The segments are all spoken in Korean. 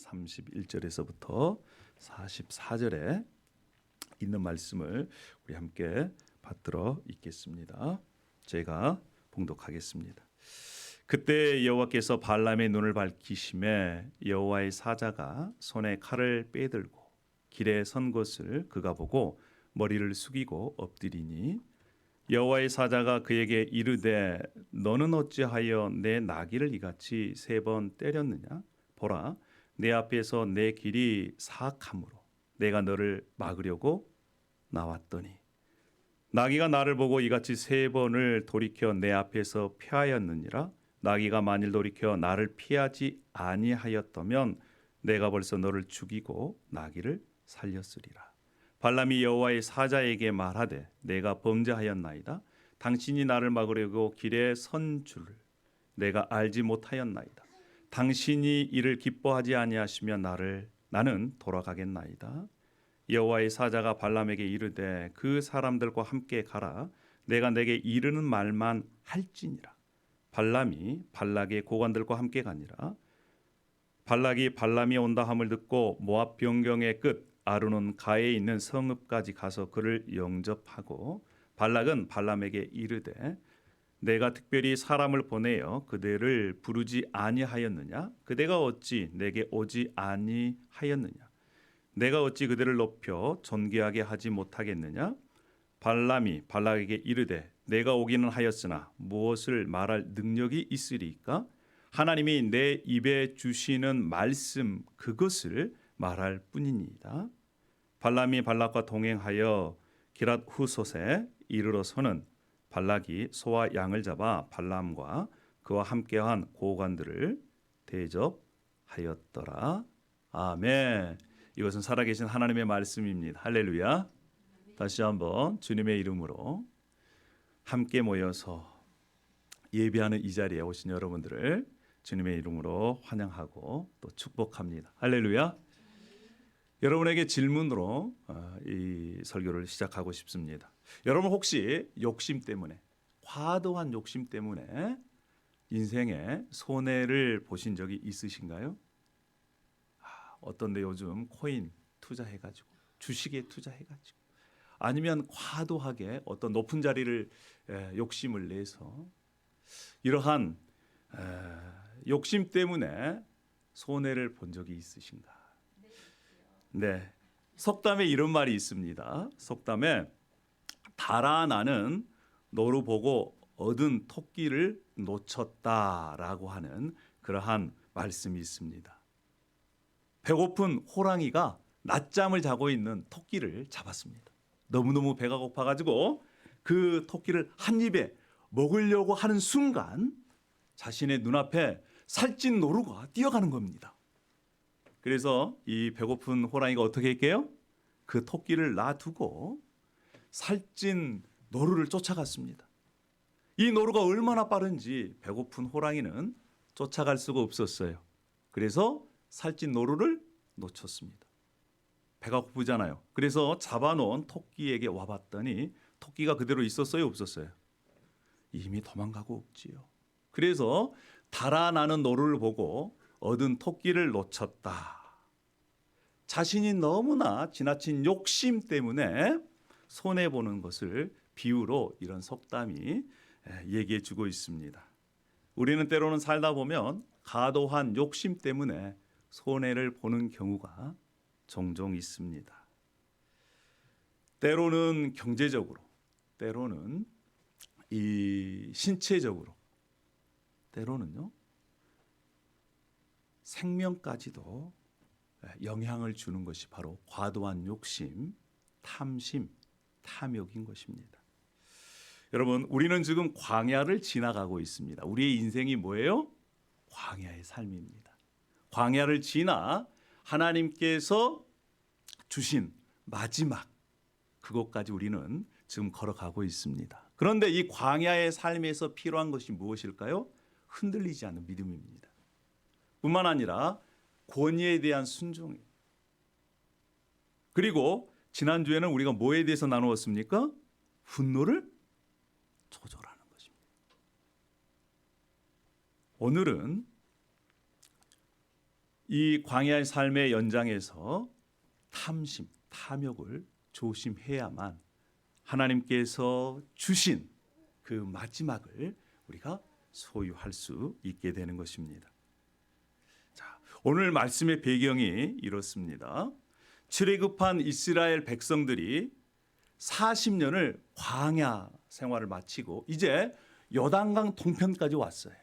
31절에서부터 44절에 있는 말씀을 우리 함께 받들어 읽겠습니다. 제가 봉독하겠습니다. 그때 여호와께서 발람의 눈을 밝히심에 여호와의 사자가 손에 칼을 빼들고 길에 선 것을 그가 보고 머리를 숙이고 엎드리니 여호와의 사자가 그에게 이르되 너는 어찌하여 내 나귀를 이같이 3번 때렸느냐? 보라, 내 앞에서 내 길이 사악함으로 내가 너를 막으려고 나왔더니 나귀가 나를 보고 이같이 3번을 돌이켜 내 앞에서 피하였느니라. 나귀가 만일 돌이켜 나를 피하지 아니하였다면 내가 벌써 너를 죽이고 나귀를 살렸으리라. 발람이 여호와의 사자에게 말하되 내가 범죄하였나이다. 당신이 나를 막으려고 길에 선 줄을 내가 알지 못하였나이다. 당신이 이를 기뻐하지 아니하시면 나는 돌아가겠나이다. 여호와의 사자가 발람에게 이르되 그 사람들과 함께 가라. 내가 내게 이르는 말만 할지니라. 발람이 발락의 고관들과 함께 가니라. 발락이 발람이 온다 함을 듣고 모압 변경의 끝 아르논 가에 있는 성읍까지 가서 그를 영접하고 발락은 발람에게 이르되 내가 특별히 사람을 보내어 그대를 부르지 아니하였느냐? 그대가 어찌 내게 오지 아니하였느냐? 내가 어찌 그들을 높여 존귀하게 하지 못하겠느냐? 발람이 발락에게 이르되 내가 오기는 하였으나 무엇을 말할 능력이 있으리까? 하나님이 내 입에 주시는 말씀 그것을 말할 뿐이니이다. 발람이 발락과 동행하여 기랏 후솥에 이르러서는 발락이 소와 양을 잡아 발람과 그와 함께한 고관들을 대접하였더라. 아멘. 이것은 살아계신 하나님의 말씀입니다. 할렐루야. 다시 한번 주님의 이름으로 함께 모여서 예배하는 이 자리에 오신 여러분들을 주님의 이름으로 환영하고 또 축복합니다. 할렐루야. 여러분에게 질문으로 이 설교를 시작하고 싶습니다. 여러분 혹시 욕심 때문에, 과도한 욕심 때문에 인생에 손해를 보신 적이 있으신가요? 어떤데 요즘 코인 투자해가지고 주식에 투자해가지고 아니면 과도하게 어떤 높은 자리를 욕심을 내서 이러한 욕심 때문에 손해를 본 적이 있으신가? 네, 속담에 이런 말이 있습니다. 속담에 달아나는 노루 보고 얻은 토끼를 놓쳤다라고 하는 그러한 말씀이 있습니다. 배고픈 호랑이가 낮잠을 자고 있는 토끼를 잡았습니다. 너무너무 배가 고파가지고 그 토끼를 한 입에 먹으려고 하는 순간 자신의 눈앞에 살찐 노루가 뛰어가는 겁니다. 그래서 이 배고픈 호랑이가 어떻게 할게요? 그 토끼를 놔두고 살찐 노루를 쫓아갔습니다. 이 노루가 얼마나 빠른지 배고픈 호랑이는 쫓아갈 수가 없었어요. 그래서 살찐 노루를 놓쳤습니다. 배가 고프잖아요. 그래서 잡아놓은 토끼에게 와봤더니 토끼가 그대로 있었어요? 없었어요? 이미 도망가고 없지요. 그래서 달아나는 노루를 보고 얻은 토끼를 놓쳤다. 자신이 너무나 지나친 욕심 때문에 손해보는 것을 비유로 이런 속담이 얘기해 주고 있습니다. 우리는 때로는 살다 보면 과도한 욕심 때문에 손해를 보는 경우가 종종 있습니다. 때로는 경제적으로, 때로는 이 신체적으로, 때로는요 생명까지도 영향을 주는 것이 바로 과도한 욕심, 탐심, 탐욕인 것입니다. 여러분, 우리는 지금 광야를 지나가고 있습니다. 우리의 인생이 뭐예요? 광야의 삶입니다. 광야를 지나 하나님께서 주신 마지막 그곳까지 우리는 지금 걸어가고 있습니다. 그런데 이 광야의 삶에서 필요한 것이 무엇일까요? 흔들리지 않는 믿음입니다. 뿐만 아니라 권위에 대한 순종이에요. 그리고 지난주에는 우리가 뭐에 대해서 나누었습니까? 분노를 조절하는 것입니다. 오늘은 이 광야의 삶의 연장에서 탐심, 탐욕을 조심해야만 하나님께서 주신 그 마지막을 우리가 소유할 수 있게 되는 것입니다. 자, 오늘 말씀의 배경이 이렇습니다. 출애굽한 이스라엘 백성들이 40년을 광야 생활을 마치고 이제 요단강 동편까지 왔어요.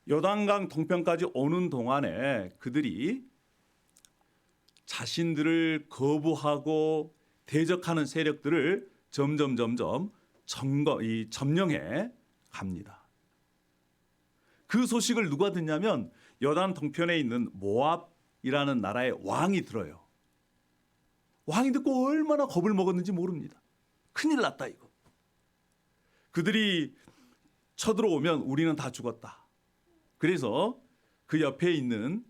요단강 동편까지 오는 동안에 그들이 자신들을 거부하고 대적하는 세력들을 점점 점령해 갑니다. 그 소식을 누가 듣냐면 요단 동편에 있는 모압이라는 나라의 왕이 들어요. 왕이 듣고 얼마나 겁을 먹었는지 모릅니다. 큰일 났다 이거. 그들이 쳐들어오면 우리는 다 죽었다. 그래서 그 옆에 있는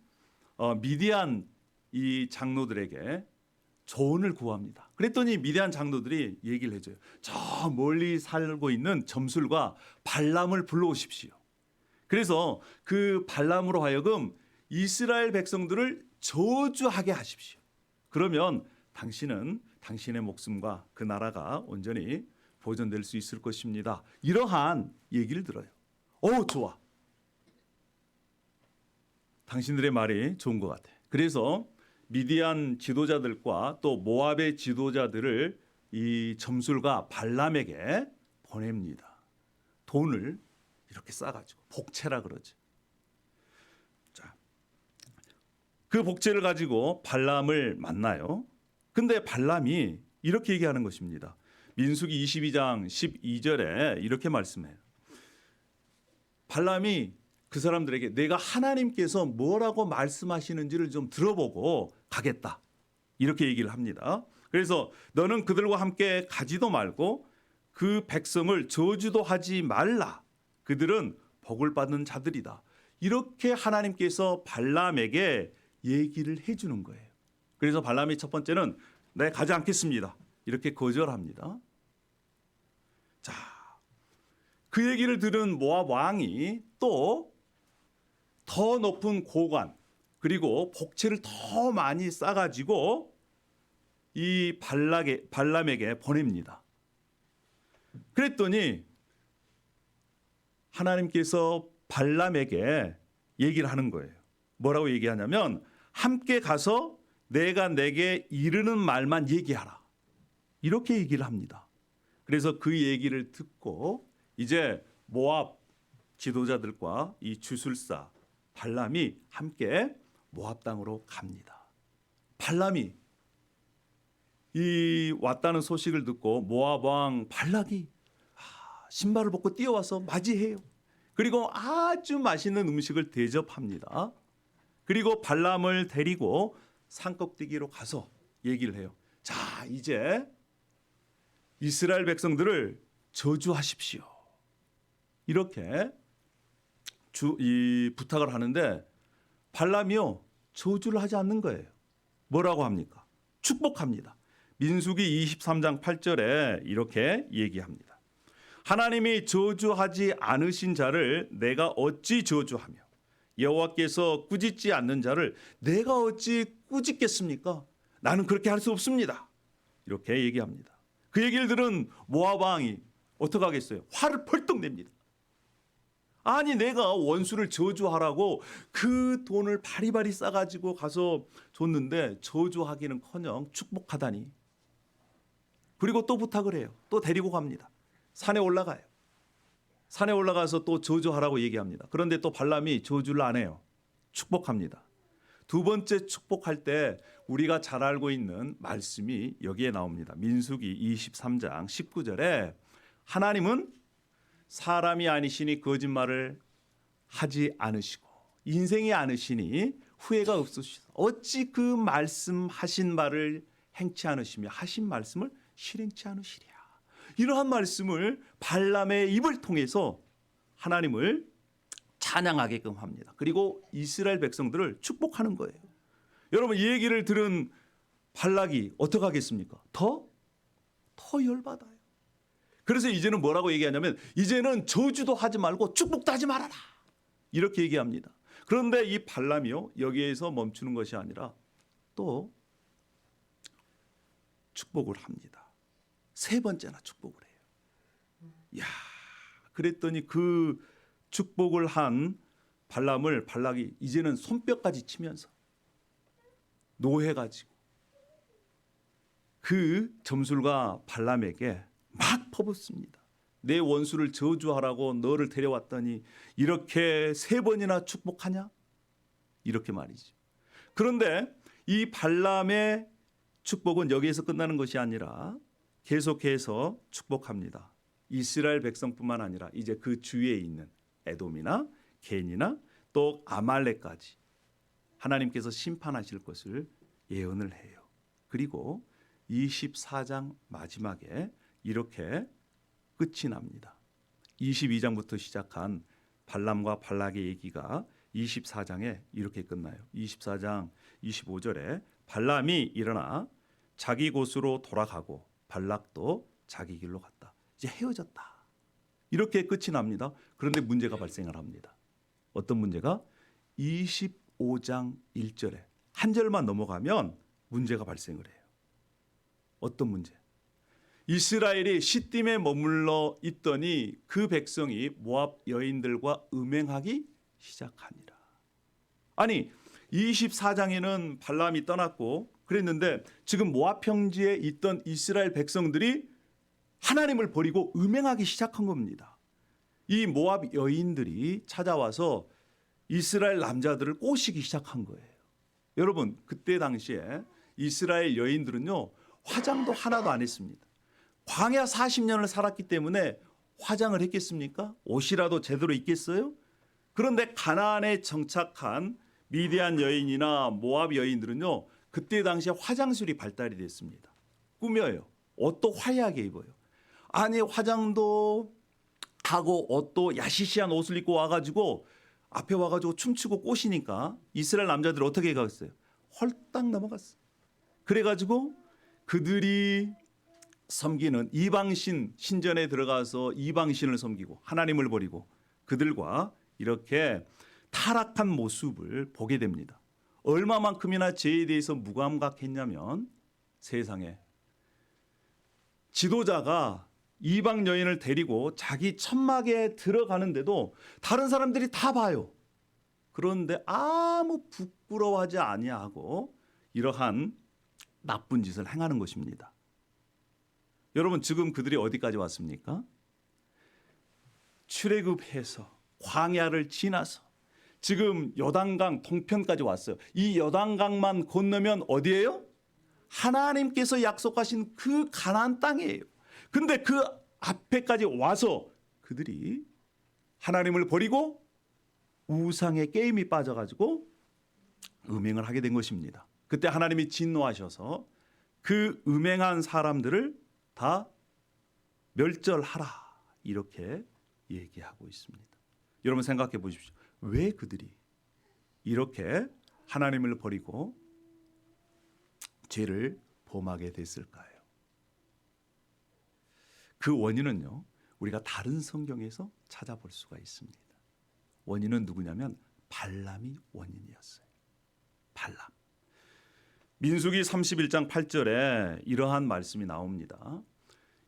미디안 이 장로들에게 조언을 구합니다. 그랬더니 미디안 장로들이 얘기를 해줘요. 저 멀리 살고 있는 점술과 발람을 불러오십시오. 그래서 그 발람으로 하여금 이스라엘 백성들을 저주하게 하십시오. 그러면 당신은 당신의 목숨과 그 나라가 온전히 보존될 수 있을 것입니다. 이러한 얘기를 들어요. 좋아. 당신들의 말이 좋은 것 같아. 그래서 미디안 지도자들과 또 모압의 지도자들을 이 점술가 발람에게 보냅니다. 돈을 이렇게 싸가지고 복채라 그러죠. 자, 그 복채를 가지고 발람을 만나요. 근데 발람이 이렇게 얘기하는 것입니다. 민수기 22장 12절에 이렇게 말씀해요. 발람이 그 사람들에게 내가 하나님께서 뭐라고 말씀하시는지를 좀 들어보고 가겠다. 이렇게 얘기를 합니다. 그래서 너는 그들과 함께 가지도 말고 그 백성을 저주도 하지 말라. 그들은 복을 받는 자들이다. 이렇게 하나님께서 발람에게 얘기를 해주는 거예요. 그래서 발람이 첫 번째는 네, 가지 않겠습니다. 이렇게 거절합니다. 자, 그 얘기를 들은 모압 왕이 또 더 높은 고관 그리고 복채를 더 많이 싸가지고 이 발람에게 보냅니다. 그랬더니 하나님께서 발람에게 얘기를 하는 거예요. 뭐라고 얘기하냐면 함께 가서 내가 내게 이르는 말만 얘기하라. 이렇게 얘기를 합니다. 그래서 그 얘기를 듣고 이제 모압 지도자들과 이 주술사 발람이 함께 모압 땅으로 갑니다. 발람이 이 왔다는 소식을 듣고 모압 왕 발락이 신발을 벗고 뛰어와서 맞이해요. 그리고 아주 맛있는 음식을 대접합니다. 그리고 발람을 데리고 산꼭대기로 가서 얘기를 해요. 자, 이제 이스라엘 백성들을 저주하십시오. 이렇게 부탁을 하는데 발람이요 저주를 하지 않는 거예요. 뭐라고 합니까? 축복합니다. 민수기 23장 8절에 이렇게 얘기합니다. 하나님이 저주하지 않으신 자를 내가 어찌 저주하며 여호와께서 꾸짖지 않는 자를 내가 어찌 꾸짖겠습니까? 나는 그렇게 할 수 없습니다. 이렇게 얘기합니다. 그 얘기를 들은 모압 왕이 어떻게 하겠어요? 화를 펄떡 냅니다. 아니 내가 원수를 저주하라고 그 돈을 바리바리 싸가지고 가서 줬는데 저주하기는커녕 축복하다니. 그리고 또 부탁을 해요. 또 데리고 갑니다. 산에 올라가요. 산에 올라가서 또 저주하라고 얘기합니다. 그런데 또 발람이 저주를 안 해요. 축복합니다. 두 번째 축복할 때 우리가 잘 알고 있는 말씀이 여기에 나옵니다. 민수기 23장 19절에 하나님은 사람이 아니시니 거짓말을 하지 않으시고 인생이 아니시니 후회가 없으시다. 어찌 그 말씀하신 말을 행치 않으시며 하신 말씀을 실행치 않으시랴. 이러한 말씀을 발람의 입을 통해서 하나님을 찬양하게끔 합니다. 그리고 이스라엘 백성들을 축복하는 거예요. 여러분 이 얘기를 들은 발락이 어떻게 하겠습니까? 더 열받아요. 그래서 이제는 뭐라고 얘기하냐면 이제는 저주도 하지 말고 축복도 하지 말아라. 이렇게 얘기합니다. 그런데 이 발람이요, 여기에서 멈추는 것이 아니라 또 축복을 합니다. 세 번째나 축복을 해요. 야, 그랬더니 그 축복을 한 발람을 발락이 이제는 손뼉까지 치면서 노해가지고 그 점술가 발람에게 막 퍼붓습니다. 내 원수를 저주하라고 너를 데려왔더니 이렇게 세 번이나 축복하냐? 이렇게 말이죠. 그런데 이 발람의 축복은 여기에서 끝나는 것이 아니라 계속해서 축복합니다. 이스라엘 백성뿐만 아니라 이제 그 주위에 있는 에돔이나 겐이나 또 아말렉까지 하나님께서 심판하실 것을 예언을 해요. 그리고 24장 마지막에 이렇게 끝이 납니다. 22장부터 시작한 발람과 발락의 얘기가 24장에 이렇게 끝나요. 24장 25절에 발람이 일어나 자기 곳으로 돌아가고 발락도 자기 길로 갔다. 이제 헤어졌다. 이렇게 끝이 납니다. 그런데 문제가 발생을 합니다. 어떤 문제가? 25장 1절에 한 절만 넘어가면 문제가 발생을 해요. 어떤 문제? 이스라엘이 시딤에 머물러 있더니 그 백성이 모압 여인들과 음행하기 시작하니라. 아니 24장에는 발람이 떠났고 그랬는데 지금 모압 평지에 있던 이스라엘 백성들이 하나님을 버리고 음행하기 시작한 겁니다. 이 모압 여인들이 찾아와서 이스라엘 남자들을 꼬시기 시작한 거예요. 여러분 그때 당시에 이스라엘 여인들은요 화장도 하나도 안 했습니다. 광야 40년을 살았기 때문에 화장을 했겠습니까? 옷이라도 제대로 입겠어요? 그런데 가나안에 정착한 미디안 여인이나 모압 여인들은요 그때 당시에 화장술이 발달이 됐습니다. 꾸며요. 옷도 화려하게 입어요. 아니 화장도 하고 옷도 야시시한 옷을 입고 와가지고 앞에 와가지고 춤추고 꼬시니까 이스라엘 남자들이 어떻게 가겠어요? 헐딱 넘어갔어요. 그래가지고 그들이 섬기는 이방신 신전에 들어가서 이방신을 섬기고 하나님을 버리고 그들과 이렇게 타락한 모습을 보게 됩니다. 얼마만큼이나 죄에 대해서 무감각했냐면 세상에 지도자가 이방 여인을 데리고 자기 천막에 들어가는데도 다른 사람들이 다 봐요. 그런데 아무 부끄러워하지 아니하고 이러한 나쁜 짓을 행하는 것입니다. 여러분 지금 그들이 어디까지 왔습니까? 출애굽해서 광야를 지나서 지금 요단강 동편까지 왔어요. 이 요단강만 건너면 어디예요? 하나님께서 약속하신 그 가나안 땅이에요. 근데 그 앞에까지 와서 그들이 하나님을 버리고 우상의 게임이 빠져가지고 음행을 하게 된 것입니다. 그때 하나님이 진노하셔서 그 음행한 사람들을 다 멸절하라 이렇게 얘기하고 있습니다. 여러분 생각해 보십시오. 왜 그들이 이렇게 하나님을 버리고 죄를 범하게 됐을까요? 그 원인은요 우리가 다른 성경에서 찾아볼 수가 있습니다. 원인은 누구냐면 발람이 원인이었어요. 발람. 민수기 31장 8절에 이러한 말씀이 나옵니다.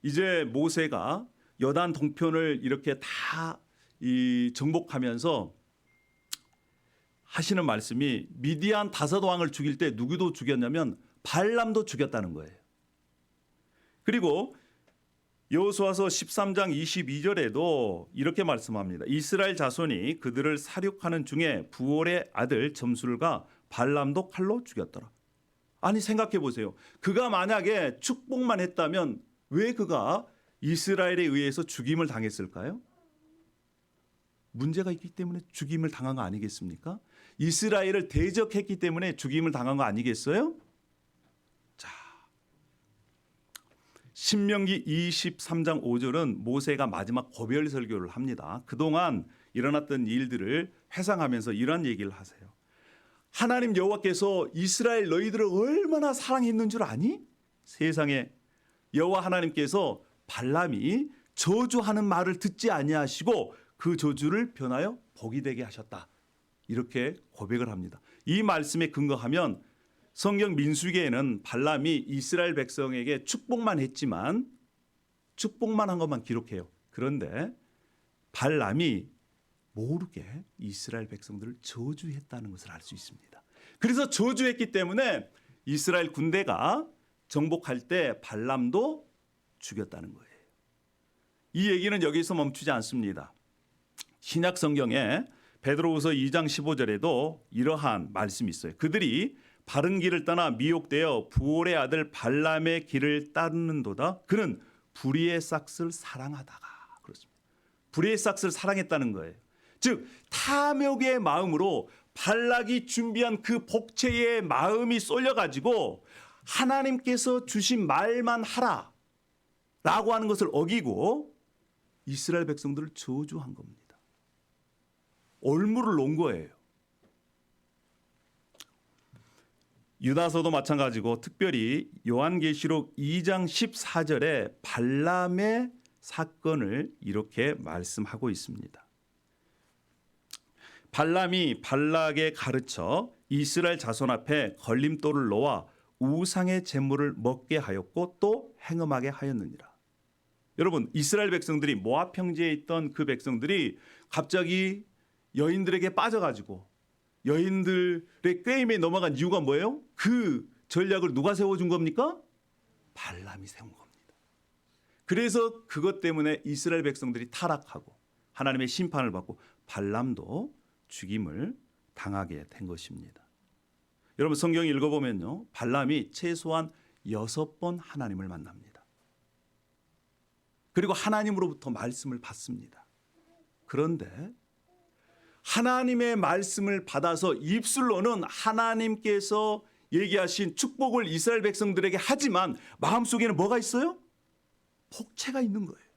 이제 모세가 여단 동편을 이렇게 다 정복하면서 하시는 말씀이 미디안 5왕을 죽일 때 누구도 죽였냐면 발람도 죽였다는 거예요. 그리고 여호수아서 13장 22절에도 이렇게 말씀합니다. 이스라엘 자손이 그들을 사륙하는 중에 부올의 아들 점술가 발람도 칼로 죽였더라. 아니 생각해 보세요. 그가 만약에 축복만 했다면 왜 그가 이스라엘에 의해서 죽임을 당했을까요? 문제가 있기 때문에 죽임을 당한 거 아니겠습니까? 이스라엘을 대적했기 때문에 죽임을 당한 거 아니겠어요? 자, 신명기 23장 5절은 모세가 마지막 고별 설교를 합니다. 그동안 일어났던 일들을 회상하면서 이런 얘기를 하세요. 하나님 여호와께서 이스라엘 너희들을 얼마나 사랑했는 줄 아니? 세상에 여호와 하나님께서 발람이 저주하는 말을 듣지 아니하시고 그 저주를 변하여 복이 되게 하셨다. 이렇게 고백을 합니다. 이 말씀에 근거하면 성경 민수기에는 발람이 이스라엘 백성에게 축복만 했지만 축복만 한 것만 기록해요. 그런데 발람이 모르게 이스라엘 백성들을 저주했다는 것을 알 수 있습니다. 그래서 저주했기 때문에 이스라엘 군대가 정복할 때 발람도 죽였다는 거예요. 이 얘기는 여기서 멈추지 않습니다. 신약 성경에 베드로후서 2장 15절에도 이러한 말씀이 있어요. 그들이 바른 길을 떠나 미혹되어 부올의 아들 발람의 길을 따르는도다. 그는 불의의 싹을 사랑하다가 그렇습니다. 불의의 싹을 사랑했다는 거예요. 즉 탐욕의 마음으로 발락이 준비한 그 복채의 마음이 쏠려가지고 하나님께서 주신 말만 하라 라고 하는 것을 어기고 이스라엘 백성들을 저주한 겁니다. 올무를 놓은 거예요. 유다서도 마찬가지고 특별히 요한계시록 2장 14절에 발람의 사건을 이렇게 말씀하고 있습니다. 발람이 발락에 가르쳐 이스라엘 자손 앞에 걸림돌을 놓아 우상의 제물을 먹게 하였고 또 행음하게 하였느니라. 여러분 이스라엘 백성들이 모압 평지에 있던 그 백성들이 갑자기 여인들에게 빠져가지고 여인들의 꾀임에 넘어간 이유가 뭐예요? 그 전략을 누가 세워준 겁니까? 발람이 세운 겁니다. 그래서 그것 때문에 이스라엘 백성들이 타락하고 하나님의 심판을 받고 발람도 죽임을 당하게 된 것입니다. 여러분 성경 읽어보면요, 발람이 최소한 6번 하나님을 만납니다. 그리고 하나님으로부터 말씀을 받습니다. 그런데 하나님의 말씀을 받아서 입술로는 하나님께서 얘기하신 축복을 이스라엘 백성들에게 하지만 마음속에는 뭐가 있어요? 복채가 있는 거예요.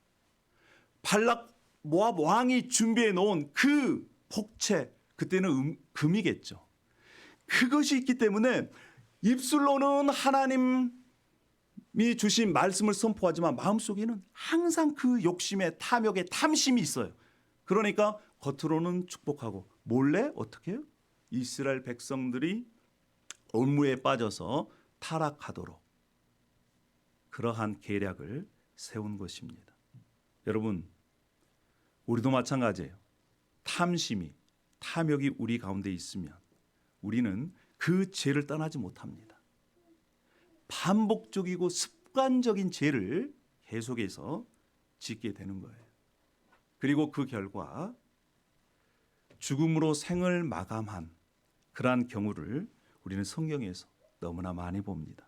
발락 모압 왕이 준비해 놓은 그 복채, 그때는 금이겠죠. 그것이 있기 때문에 입술로는 하나님이 주신 말씀을 선포하지만 마음속에는 항상 그 욕심의 탐욕의 탐심이 있어요. 그러니까 겉으로는 축복하고 몰래 어떻게 해요? 이스라엘 백성들이 올무에 빠져서 타락하도록 그러한 계략을 세운 것입니다. 여러분 우리도 마찬가지예요. 탐심이 탐욕이 우리 가운데 있으면 우리는 그 죄를 떠나지 못합니다. 반복적이고 습관적인 죄를 계속해서 짓게 되는 거예요. 그리고 그 결과 죽음으로 생을 마감한 그러한 경우를 우리는 성경에서 너무나 많이 봅니다.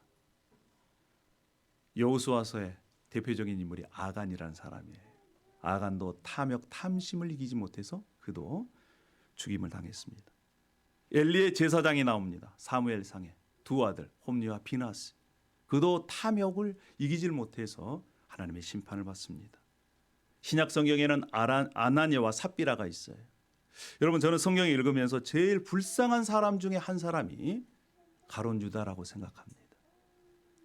여호수아서의 대표적인 인물이 아간이라는 사람이에요. 아간도 탐욕, 탐심을 이기지 못해서 그도 죽임을 당했습니다. 엘리의 제사장이 나옵니다. 사무엘상에 두 아들 홈리와 비나스. 그도 탐욕을 이기질 못해서 하나님의 심판을 받습니다. 신약 성경에는 아나니아와 삽비라가 있어요. 여러분 저는 성경을 읽으면서 제일 불쌍한 사람 중에 한 사람이 가룟 유다라고 생각합니다.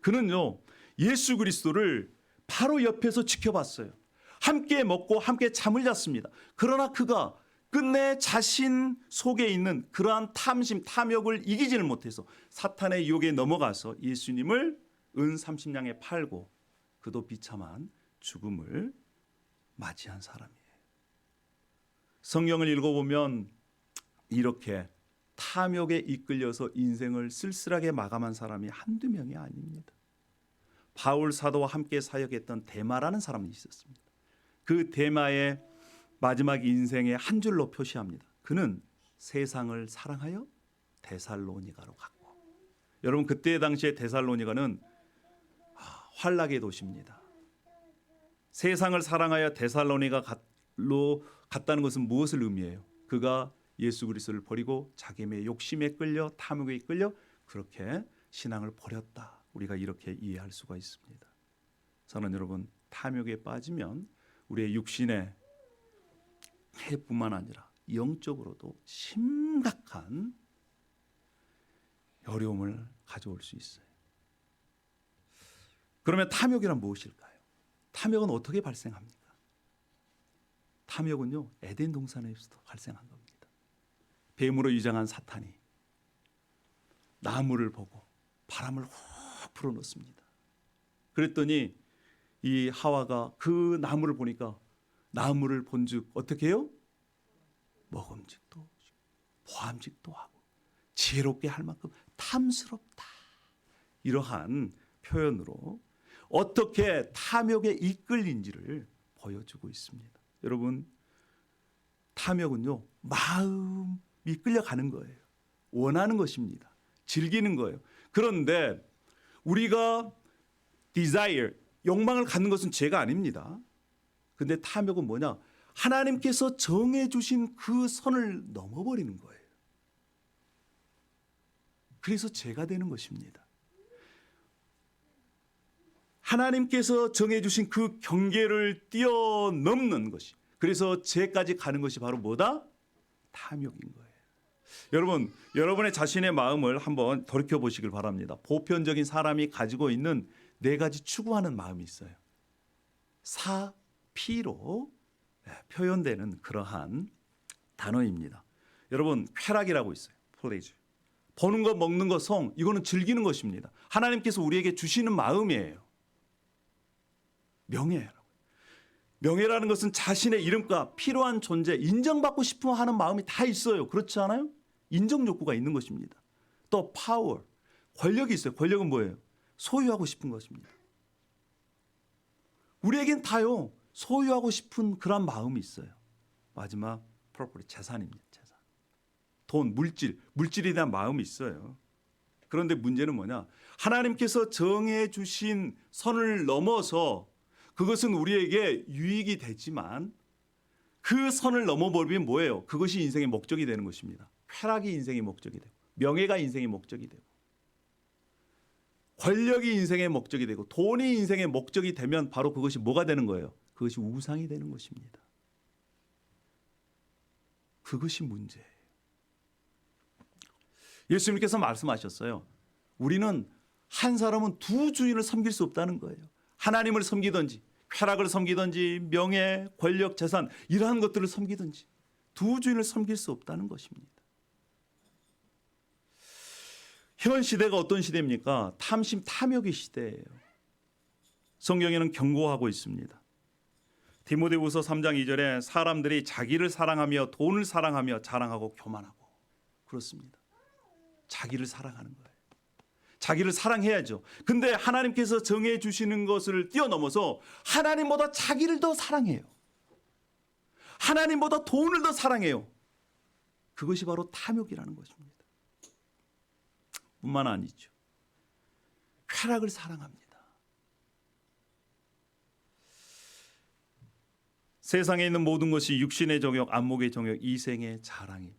그는요 예수 그리스도를 바로 옆에서 지켜봤어요. 함께 먹고 함께 잠을 잤습니다. 그러나 그가 끝내 자신 속에 있는 그러한 탐심, 탐욕을 이기지를 못해서 사탄의 유혹에 넘어가서 예수님을 은 30냥에 팔고 그도 비참한 죽음을 맞이한 사람이에요. 성경을 읽어보면 이렇게 탐욕에 이끌려서 인생을 쓸쓸하게 마감한 사람이 한두 명이 아닙니다. 바울 사도와 함께 사역했던 데마라는 사람이 있었습니다. 그 데마의 마지막 인생의 한 줄로 표시합니다. 그는 세상을 사랑하여 데살로니가로 갔고, 여러분 그때 당시에 데살로니가는 환락의 도시입니다. 세상을 사랑하여 데살로니가로 갔다는 것은 무엇을 의미해요? 그가 예수 그리스도를 버리고 자기의 욕심에 끌려 탐욕에 끌려 그렇게 신앙을 버렸다. 우리가 이렇게 이해할 수가 있습니다. 저는 여러분 탐욕에 빠지면 우리의 육신의 해뿐만 아니라 영적으로도 심각한 어려움을 가져올 수 있어요. 그러면 탐욕이란 무엇일까요? 탐욕은 어떻게 발생합니까? 탐욕은요, 에덴 동산에서도 발생한 겁니다. 뱀으로 위장한 사탄이 나무를 보고 바람을 훅 불어넣습니다. 그랬더니 이 하와가 그 나무를 보니까 나무를 본즉 어떻게 해요? 먹음직도 보암직도 하고 지혜롭게 할 만큼 탐스럽다. 이러한 표현으로 어떻게 탐욕에 이끌린지를 보여주고 있습니다. 여러분, 탐욕은요, 마음이 끌려가는 거예요. 원하는 것입니다. 즐기는 거예요. 그런데 우리가 desire, 욕망을 갖는 것은 죄가 아닙니다. 근데 탐욕은 뭐냐? 하나님께서 정해주신 그 선을 넘어버리는 거예요. 그래서 죄가 되는 것입니다. 하나님께서 정해주신 그 경계를 뛰어넘는 것이, 그래서 죄까지 가는 것이 바로 뭐다? 탐욕인 거예요. 여러분, 여러분의 자신의 마음을 한번 돌이켜 보시길 바랍니다. 보편적인 사람이 가지고 있는 네 가지 추구하는 마음이 있어요. 사, 피로 표현되는 그러한 단어입니다. 여러분, 쾌락이라고 있어요. pleasure. 보는 것, 먹는 것, 성, 이거는 즐기는 것입니다. 하나님께서 우리에게 주시는 마음이에요. 명예라고. 명예라는 것은 자신의 이름과 필요한 존재, 인정받고 싶어 하는 마음이 다 있어요. 그렇지 않아요? 인정 욕구가 있는 것입니다. 또 파워, 권력이 있어요. 권력은 뭐예요? 소유하고 싶은 것입니다. 우리에겐 다요, 소유하고 싶은 그런 마음이 있어요. 마지막 property, 재산입니다. 재산. 돈, 물질에 대한 마음이 있어요. 그런데 문제는 뭐냐? 하나님께서 정해 주신 선을 넘어서 그것은 우리에게 유익이 되지만 그 선을 넘어버리면 뭐예요? 그것이 인생의 목적이 되는 것입니다. 쾌락이 인생의 목적이 되고, 명예가 인생의 목적이 되고, 권력이 인생의 목적이 되고, 돈이 인생의 목적이 되면 바로 그것이 뭐가 되는 거예요? 그것이 우상이 되는 것입니다. 그것이 문제예요. 예수님께서 말씀하셨어요. 우리는 한 사람은 두 주인을 섬길 수 없다는 거예요. 하나님을 섬기든지 쾌락을 섬기든지 명예, 권력, 재산 이러한 것들을 섬기든지 두 주인을 섬길 수 없다는 것입니다. 현 시대가 어떤 시대입니까? 탐심, 탐욕의 시대예요. 성경에는 경고하고 있습니다. 디모데후서 3장 2절에 사람들이 자기를 사랑하며 돈을 사랑하며 자랑하고 교만하고, 그렇습니다. 자기를 사랑하는 거예요. 자기를 사랑해야죠. 근데 하나님께서 정해 주시는 것을 뛰어넘어서 하나님보다 자기를 더 사랑해요. 하나님보다 돈을 더 사랑해요. 그것이 바로 탐욕이라는 것입니다. 뿐만 아니죠. 쾌락을 사랑합니다. 세상에 있는 모든 것이 육신의 정욕, 안목의 정욕, 이생의 자랑입니다.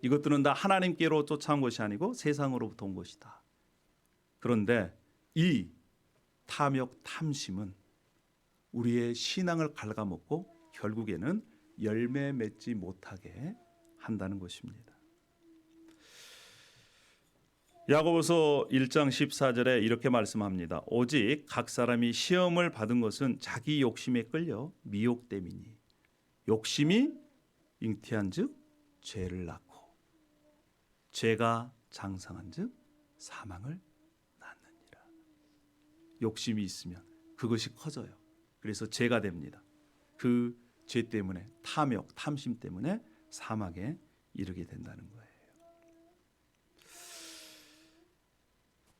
이것들은 다 하나님께로 쫓아온 것이 아니고 세상으로부터 온 것이다. 그런데 이 탐욕, 탐심은 우리의 신앙을 갉아먹고 결국에는 열매 맺지 못하게 한다는 것입니다. 야고보서 1장 14절에 이렇게 말씀합니다. 오직 각 사람이 시험을 받은 것은 자기 욕심에 끌려 미혹됨이니 욕심이 잉태한즉 죄를 낳고 죄가 장성한즉 사망을 낳느니라. 욕심이 있으면 그것이 커져요. 그래서 죄가 됩니다. 그 죄 때문에 탐욕, 탐심 때문에 사망에 이르게 된다는 거예요.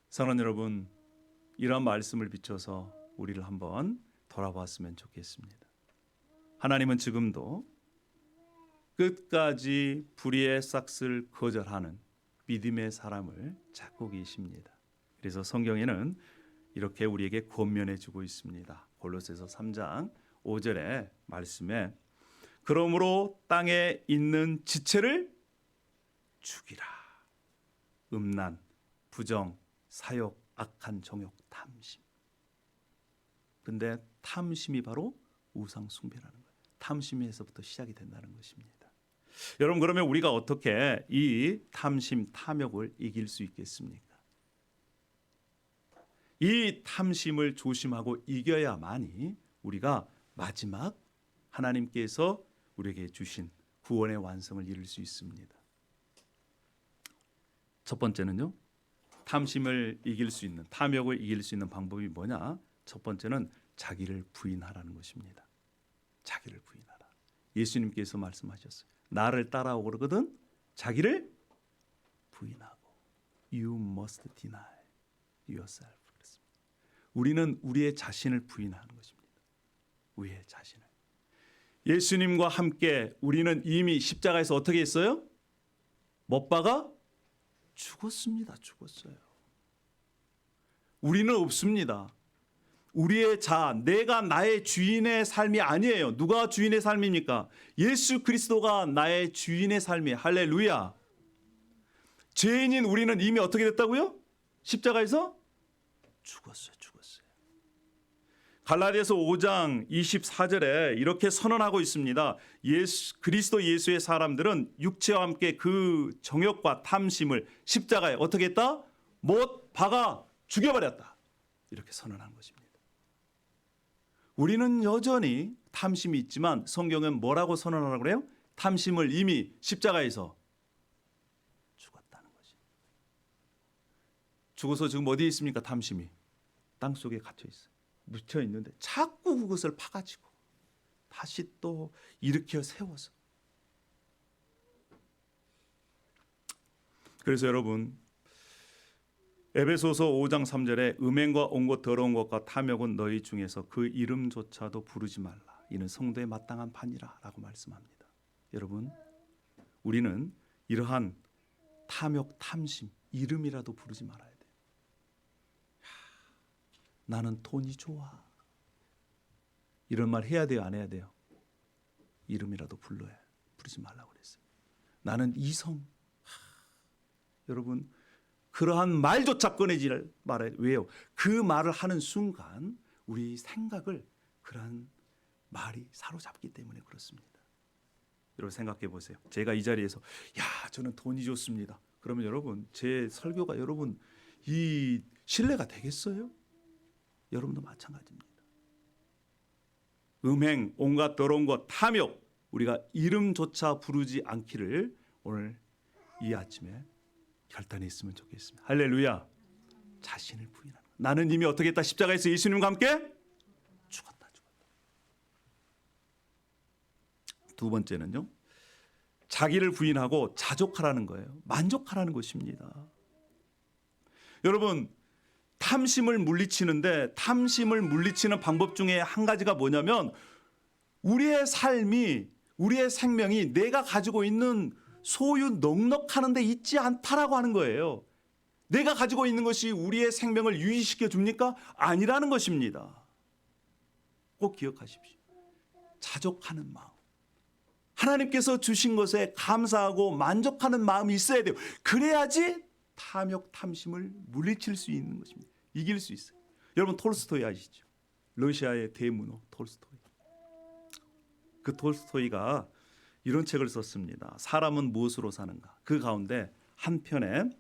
사랑하는 여러분, 이러한 말씀을 비춰서 우리를 한번 돌아봤으면 좋겠습니다. 하나님은 지금도 끝까지 불의의 싹을 거절하는 믿음의 사람을 찾고 계십니다. 그래서 성경에는 이렇게 우리에게 권면해 주고 있습니다. 골로새서 3장 5절의 말씀에 그러므로 땅에 있는 지체를 죽이라. 음란, 부정, 사욕, 악한 정욕, 탐심. 근데 탐심이 바로 우상 숭배라는 거예요. 탐심에서부터 시작이 된다는 것입니다. 여러분, 그러면 우리가 어떻게 이 탐심, 탐욕을 이길 수 있겠습니까? 이 탐심을 조심하고 이겨야만이 우리가 마지막 하나님께서 우리에게 주신 구원의 완성을 이룰 수 있습니다. 첫 번째는요, 탐심을 이길 수 있는, 탐욕을 이길 수 있는 방법이 뭐냐? 첫 번째는 자기를 부인하라는 것입니다. 자기를 부인하라. 예수님께서 말씀하셨어요. 나를 따라오고 그러거든 자기를 부인하고 You must deny yourself. 그렇습니다. 우리는 우리의 자신을 부인하는 것입니다. 우리의 자신을. 예수님과 함께 우리는 이미 십자가에서 어떻게 했어요? 못 박아 죽었습니다. 죽었어요. 우리는 없습니다. 우리의 내가 나의 주인의 삶이 아니에요. 누가 주인의 삶입니까? 예수 그리스도가 나의 주인의 삶이에요. 할렐루야. 죄인인 우리는 이미 어떻게 됐다고요? 십자가에서 죽었어요. 갈라디아서 5장 24절에 이렇게 선언하고 있습니다. 그리스도 예수의 사람들은 육체와 함께 그 정욕과 탐심을 십자가에 어떻게 했다? 못 박아 죽여버렸다. 이렇게 선언한 것입니다. 우리는 여전히 탐심이 있지만 성경은 뭐라고 선언하라고 그래요? 탐심을 이미 십자가에서 죽었다는 것이. 죽어서 지금 어디에 있습니까? 탐심이 땅 속에 갇혀 있어요. 묻혀 있는데 자꾸 그것을 파가지고 다시 또 일으켜 세워서. 그래서 여러분, 에베소서 5장 3절에 음행과 온갖 더러운 것과 탐욕은 너희 중에서 그 이름조차도 부르지 말라. 이는 성도에 마땅한 판이라 라고 말씀합니다. 여러분, 우리는 이러한 탐욕, 탐심, 이름이라도 부르지 말아야 돼요. 나는 돈이 좋아. 이런 말 해야 돼요? 안 해야 돼요? 이름이라도 부르지 말라고 그랬어요. 나는 이성. 여러분, 그러한 말조차 꺼내지 말아야 돼요. 왜요? 그 말을 하는 순간 우리 생각을 그러한 말이 사로잡기 때문에 그렇습니다. 여러분 생각해 보세요. 제가 이 자리에서 저는 돈이 좋습니다. 그러면 여러분 제 설교가 여러분 이 신뢰가 되겠어요? 여러분도 마찬가지입니다. 음행, 온갖 더러운 것, 탐욕, 우리가 이름조차 부르지 않기를 오늘 이 아침에 결단했으면 좋겠습니다. 할렐루야. 자신을 부인하는 것. 나는 이미 어떻게 했다? 십자가에서 예수님과 함께 죽었다. 두 번째는요, 자기를 부인하고 자족하라는 거예요. 만족하라는 것입니다. 여러분, 탐심을 물리치는데 탐심을 물리치는 방법 중에 한 가지가 뭐냐면 우리의 삶이, 우리의 생명이 내가 가지고 있는 소유 넉넉하는 데 있지 않다라고 하는 거예요. 내가 가지고 있는 것이 우리의 생명을 유지시켜 줍니까? 아니라는 것입니다. 꼭 기억하십시오. 자족하는 마음. 하나님께서 주신 것에 감사하고 만족하는 마음이 있어야 돼요. 그래야지 탐욕, 탐심을 물리칠 수 있는 것입니다. 이길 수 있어요. 여러분 톨스토이 아시죠? 러시아의 대문호 톨스토이. 그 톨스토이가 이런 책을 썼습니다. 사람은 무엇으로 사는가? 그 가운데 한 편에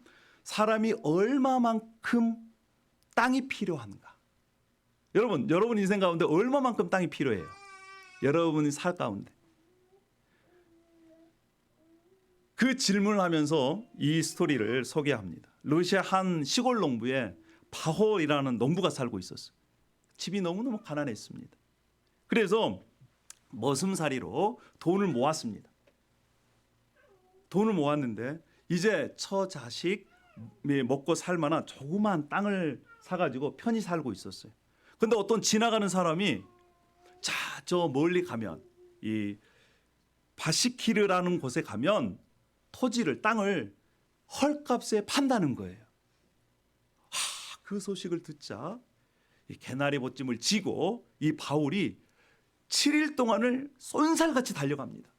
사람이 얼마만큼 땅이 필요한가? 여러분 인생 가운데 얼마만큼 땅이 필요해요? 여러분이 살 가운데. 그 질문을 하면서 이 스토리를 소개합니다. 러시아 한 시골 농부에 바홀이라는 농부가 살고 있었어요. 집이 너무너무 가난했습니다. 그래서 머슴살이로 돈을 모았습니다. 돈을 모았는데 이제 처자식 먹고 살 만한 조그만 땅을 사가지고 편히 살고 있었어요. 근데 어떤 지나가는 사람이 저 멀리 가면 이 바시키르라는 곳에 가면 토지를, 땅을 헐값에 판다는 거예요. 그 소식을 듣자 이 개나리 보찜을 지고 이 바울이 7일 동안을 쏜살같이 달려갑니다.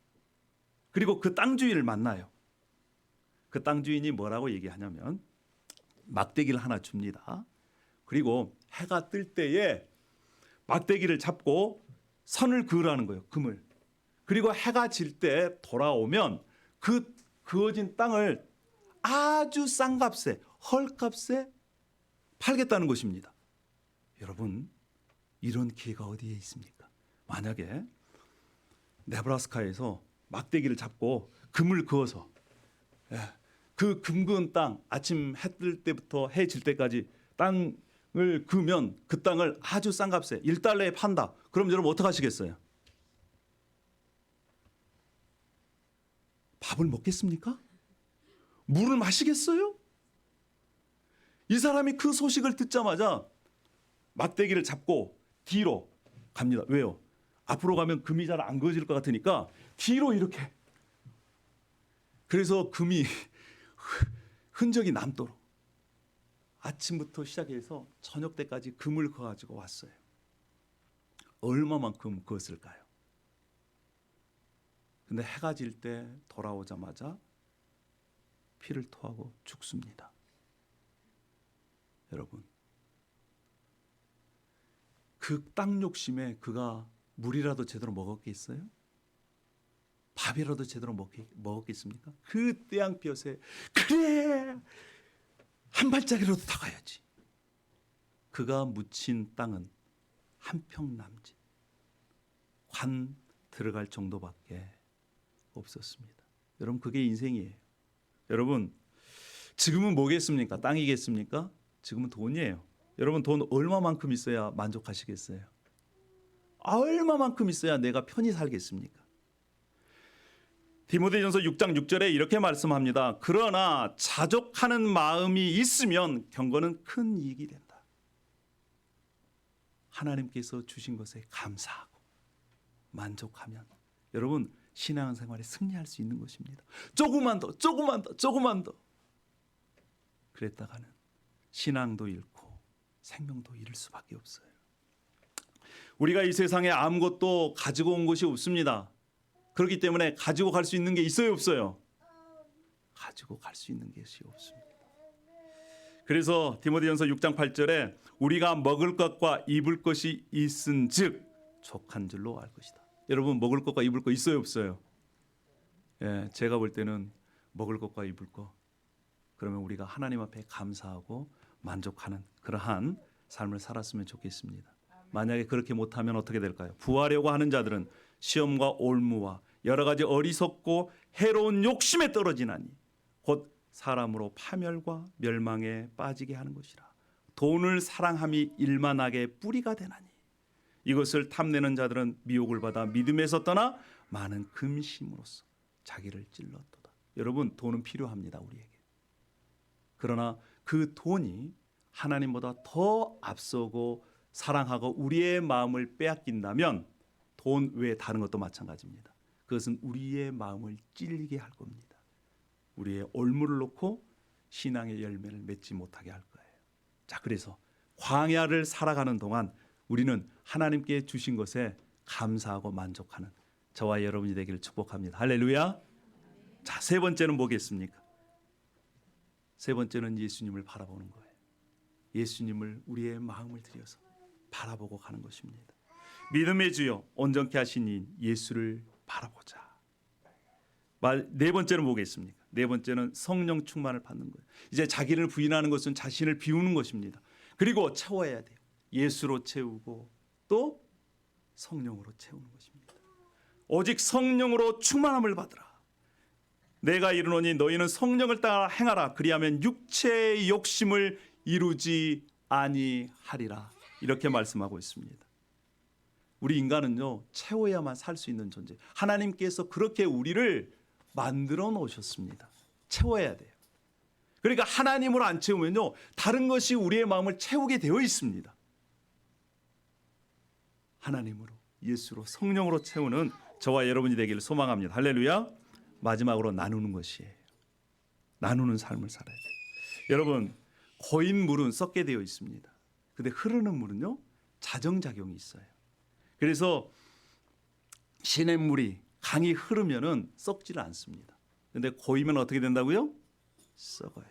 그리고 그 땅 주인을 만나요. 그 땅 주인이 뭐라고 얘기하냐면 막대기를 하나 줍니다. 그리고 해가 뜰 때에 막대기를 잡고 선을 그으라는 거예요. 금을. 그리고 해가 질 때 돌아오면 그 그어진 땅을 아주 싼 값에, 헐값에 팔겠다는 것입니다. 여러분, 이런 기회가 어디에 있습니까? 만약에 네브라스카에서 막대기를 잡고 금을 그어서 그 금 그은 땅 아침 해 뜰 때부터 해 질 때까지 땅을 그으면 그 땅을 아주 싼 값에 1달러에 판다. 그럼 여러분 어떻게 하시겠어요? 밥을 먹겠습니까? 물을 마시겠어요? 이 사람이 그 소식을 듣자마자 막대기를 잡고 뒤로 갑니다. 왜요? 앞으로 가면 금이 잘 안 그어질 것 같으니까 뒤로 이렇게. 그래서 금이 흔적이 남도록 아침부터 시작해서 저녁 때까지 금을 그어가지고 왔어요. 얼마만큼 그었을까요? 근데 해가 질 때 돌아오자마자 피를 토하고 죽습니다. 여러분, 그 땅 욕심에 그가 물이라도 제대로 먹었겠어요? 밥이라도 제대로 먹었겠습니까? 그 태양볕에 그래 한 발자리라도 더 가야지. 그가 묻힌 땅은 한 평 남짓 관 들어갈 정도밖에 없었습니다. 여러분, 그게 인생이에요. 여러분, 지금은 뭐겠습니까? 땅이겠습니까? 지금은 돈이에요. 여러분, 돈 얼마만큼 있어야 만족하시겠어요? 얼마만큼 있어야 내가 편히 살겠습니까? 디모데전서 6장 6절에 이렇게 말씀합니다. 그러나 자족하는 마음이 있으면 경건은 큰 이익이 된다. 하나님께서 주신 것에 감사하고 만족하면 여러분 신앙생활에 승리할 수 있는 것입니다. 조금만 더, 조금만 더, 조금만 더. 그랬다가는 신앙도 잃고 생명도 잃을 수밖에 없어요. 우리가 이 세상에 아무것도 가지고 온 것이 없습니다. 그렇기 때문에 가지고 갈 수 있는 게 있어요, 없어요? 가지고 갈 수 있는 것이 없습니다. 그래서 디모데전서 6장 8절에 우리가 먹을 것과 입을 것이 있은즉 족한 줄로 알 것이다. 여러분, 먹을 것과 입을 것 있어요, 없어요? 예, 제가 볼 때는 먹을 것과 입을 것, 그러면 우리가 하나님 앞에 감사하고 만족하는 그러한 삶을 살았으면 좋겠습니다. 만약에 그렇게 못하면 어떻게 될까요? 부하려고 하는 자들은 시험과 올무와 여러 가지 어리석고 해로운 욕심에 떨어지나니 곧 사람으로 파멸과 멸망에 빠지게 하는 것이라. 돈을 사랑함이 일만하게 뿌리가 되나니 이것을 탐내는 자들은 미혹을 받아 믿음에서 떠나 많은 금심으로써 자기를 찔렀도다. 여러분, 돈은 필요합니다, 우리에게. 그러나 그 돈이 하나님보다 더 앞서고 사랑하고 우리의 마음을 빼앗긴다면 돈 외에 다른 것도 마찬가지입니다. 그것은 우리의 마음을 찔리게 할 겁니다. 우리의 올무를 놓고 신앙의 열매를 맺지 못하게 할 거예요. 자, 그래서 광야를 살아가는 동안 우리는 하나님께 주신 것에 감사하고 만족하는 저와 여러분이 되기를 축복합니다. 할렐루야. 자, 세 번째는 뭐겠습니까? 세 번째는 예수님을 바라보는 거예요. 예수님을 우리의 마음을 들여서 바라보고 가는 것입니다. 믿음의 주여 온전케 하신 이 예수를 바라보자. 네 번째는 뭐겠습니까? 네 번째는 성령 충만을 받는 거예요. 이제 자기를 부인하는 것은 자신을 비우는 것입니다. 그리고 채워야 돼요. 예수로 채우고 또 성령으로 채우는 것입니다. 오직 성령으로 충만함을 받으라. 내가 이르노니 너희는 성령을 따라 행하라. 그리하면 육체의 욕심을 이루지 아니하리라. 이렇게 말씀하고 있습니다. 우리 인간은요, 채워야만 살 수 있는 존재. 하나님께서 그렇게 우리를 만들어 놓으셨습니다. 채워야 돼요. 그러니까 하나님으로 안 채우면요, 다른 것이 우리의 마음을 채우게 되어 있습니다. 하나님으로, 예수로, 성령으로 채우는 저와 여러분이 되기를 소망합니다. 할렐루야. 마지막으로 나누는 것이에요. 나누는 삶을 살아야 돼요. 여러분, 고인 물은 썩게 되어 있습니다. 근데 흐르는 물은요, 자정작용이 있어요. 그래서 시냇물이 강이 흐르면은 썩지를 않습니다. 근데 고이면 어떻게 된다고요? 썩어요.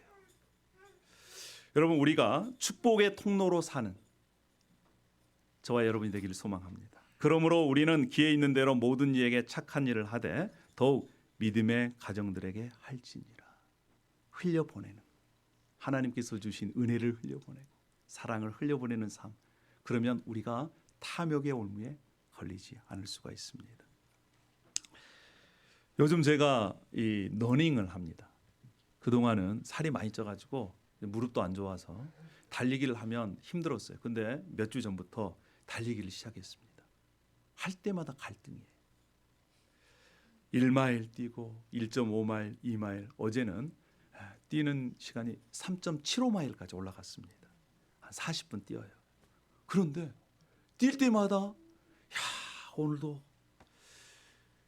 여러분, 우리가 축복의 통로로 사는 저와 여러분이 되기를 소망합니다. 그러므로 우리는 기회 있는 대로 모든 이에게 착한 일을 하되 더욱 믿음의 가정들에게 할지니라. 흘려보내는, 하나님께서 주신 은혜를 흘려보내고 사랑을 흘려보내는 삶. 그러면 우리가 탐욕의 올무에 걸리지 않을 수가 있습니다. 요즘 제가 이 러닝을 합니다. 그동안은 살이 많이 쪄가지고 무릎도 안 좋아서 달리기를 하면 힘들었어요. 근데 몇 주 전부터 달리기를 시작했습니다. 할 때마다 갈등이에요. 1마일 뛰고 1.5마일, 2마일. 어제는 뛰는 시간이 3.75마일까지 올라갔습니다. 한 40분 뛰어요. 그런데 뛸 때마다 야, 오늘도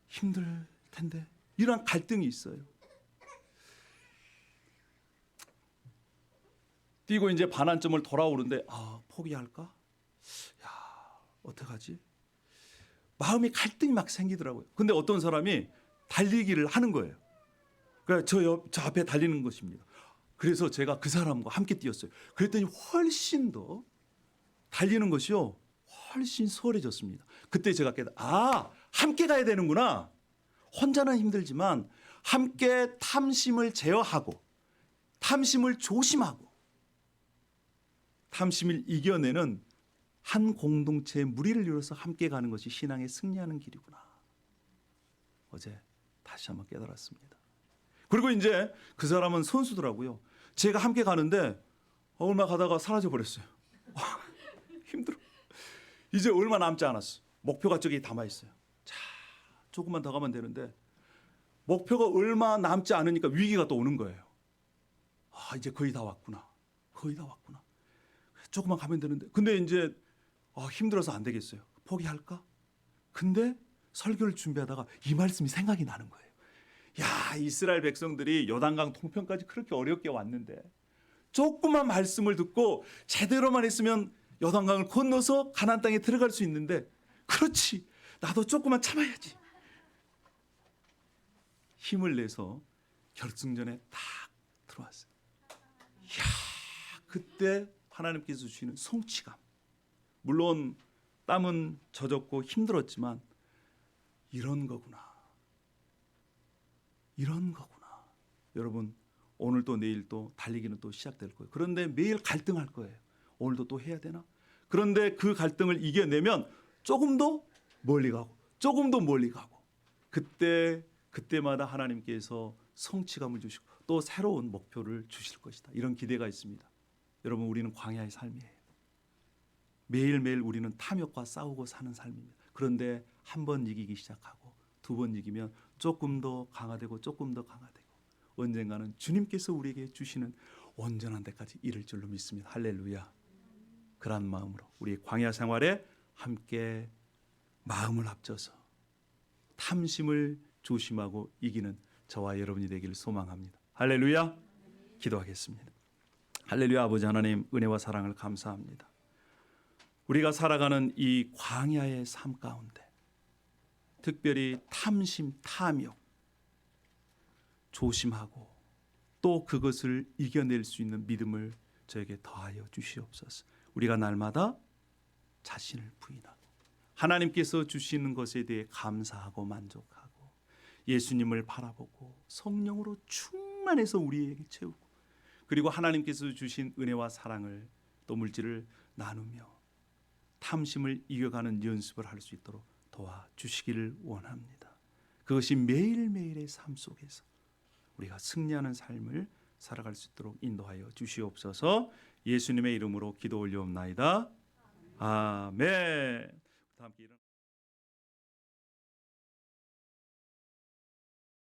힘들 텐데 이런 갈등이 있어요. 뛰고 이제 반환점을 돌아오는데 포기할까? 야, 어떡하지? 마음이 갈등이 막 생기더라고요. 근데 어떤 사람이 달리기를 하는 거예요. 그러니까 저 앞에 달리는 것입니다. 그래서 제가 그 사람과 함께 뛰었어요. 그랬더니 훨씬 더 달리는 것이요, 훨씬 수월해졌습니다. 그때 제가 함께 가야 되는구나. 혼자는 힘들지만 함께 탐심을 제어하고 탐심을 조심하고 탐심을 이겨내는 한 공동체의 무리를 이뤄서 함께 가는 것이 신앙의 승리하는 길이구나. 어제 다시 한번 깨달았습니다. 그리고 이제 그 사람은 선수더라고요. 제가 함께 가는데 얼마 가다가 사라져 버렸어요. 힘들어. 이제 얼마 남지 않았어. 목표가 저기 담아 있어요. 자, 조금만 더 가면 되는데 목표가 얼마 남지 않으니까 위기가 또 오는 거예요. 이제 거의 다 왔구나. 거의 다 왔구나. 조금만 가면 되는데. 근데 이제 힘들어서 안 되겠어요. 포기할까? 근데 설교를 준비하다가 이 말씀이 생각이 나는 거예요. 야, 이스라엘 백성들이 요단강 통편까지 그렇게 어렵게 왔는데 조금만 말씀을 듣고 제대로만 했으면 요단강을 건너서 가나안 땅에 들어갈 수 있는데, 그렇지, 나도 조금만 참아야지. 힘을 내서 결승전에 딱 들어왔어요. 이야, 그때 하나님께서 주시는 성취감. 물론 땀은 젖었고 힘들었지만 이런 거구나. 이런 거구나. 여러분, 오늘도 내일도 달리기는 또 시작될 거예요. 그런데 매일 갈등할 거예요. 오늘도 또 해야 되나? 그런데 그 갈등을 이겨내면 조금 더 멀리 가고 조금 더 멀리 가고, 그때마다 하나님께서 성취감을 주시고 또 새로운 목표를 주실 것이다. 이런 기대가 있습니다. 여러분, 우리는 광야의 삶이에요. 매일매일 우리는 탐욕과 싸우고 사는 삶입니다. 그런데 한 번 이기기 시작하고 두 번 이기면 조금 더 강화되고 조금 더 강화되고 언젠가는 주님께서 우리에게 주시는 온전한 데까지 이를 줄로 믿습니다. 할렐루야. 그런 마음으로 우리 광야 생활에 함께 마음을 합쳐서 탐심을 조심하고 이기는 저와 여러분이 되기를 소망합니다. 할렐루야. 기도하겠습니다. 할렐루야. 아버지 하나님, 은혜와 사랑을 감사합니다. 우리가 살아가는 이 광야의 삶 가운데 특별히 탐심, 탐욕 조심하고 또 그것을 이겨낼 수 있는 믿음을 저에게 더하여 주시옵소서. 우리가 날마다 자신을 부인하고 하나님께서 주시는 것에 대해 감사하고 만족하고 예수님을 바라보고 성령으로 충만해서 우리에게 채우고, 그리고 하나님께서 주신 은혜와 사랑을 또 물질을 나누며 탐심을 이겨가는 연습을 할 수 있도록 도와주시기를 원합니다. 그것이 매일매일의 삶 속에서 우리가 승리하는 삶을 살아갈 수 있도록 인도하여 주시옵소서. 예수님의 이름으로 기도 올려옵나이다. 아멘. 다 함께 일어나